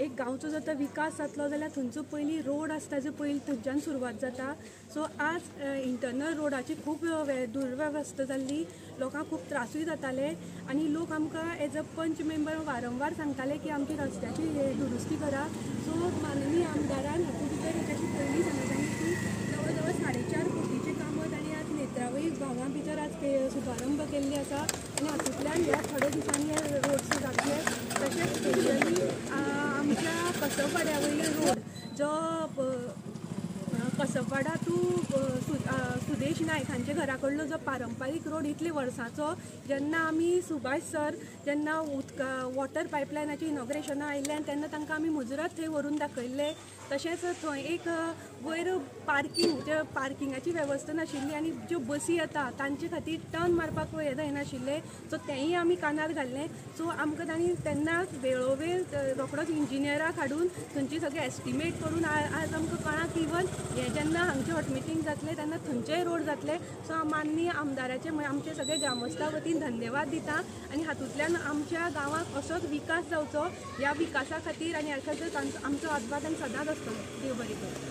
एक गांवचो जर तर विकास जातलो जाल्यार थंयचो पयलीं रोड आसता जो पयलीं थंयच्यान सुरवात जाता. सो आज इंटरनल रोडाची खूब दुर्वेवस्था जाल्ली, लोकांक खूब त्रासूय जाताले आनी लोक आमकां एज अ पंच मेंबर वारंवार सांगताले की आमची रस्त्याची दुरुस्ती करा. सो माननीय आमदारान हातूंत भितर ताची पयलीं सांगताली की जवळ जवळ 4.5 कोटीचें कामां तांणी आज नेत्रावळी गांवां भितर आज शुभारंभ केल्ली आसा आनी हातूंतल्यान ह्या थोड्या दिसांनी हे रोड्स जातले. तशेंच स्पेशली आमच्या कसबवाड्या वयले रोड जो कसबवाडा टू सुदेश नायक हांचे घरा कडलो जो पारंपारीक रोड इतले वर्सांचो, जेन्ना आमी सुभाष सर जेन्ना वॉटर पायपलायनाचें इनॉग्रेशना आयिल्लें तेन्ना तांकां आमी मुजरत थंय व्हरून दाखयल्ले. तशेंच थंय एक वयर पार्किंगाची वेवस्था नाशिल्ली आनी ज्यो बसी येता तांचे खातीर टर्न मारपाक हें जायनाशिल्लें. सो तेंय आमी कानार घाल्लें. सो आमकां तांणी तेन्ना वेळोवेळ रोखडोच इंजिनियराक हाडून थंयची सगळें एस्टिमेट करून आज आमकां कळ्ळां की इवन हे जेन्ना हांगचे हॉट मिटींग जातले तेन्ना थंयचेय रोड जातले. सो माननीय आमदाराचे आमचे सगळे ग्रामस्था वतीन धन्यवाद दिता आनी हातूंतल्यान आमच्या गांवाक असोच विकास जावचो ह्या विकासा खातीर आनी ह्या खातीर आमचो हातभार सदांच आसतलो. देव बरें करूं.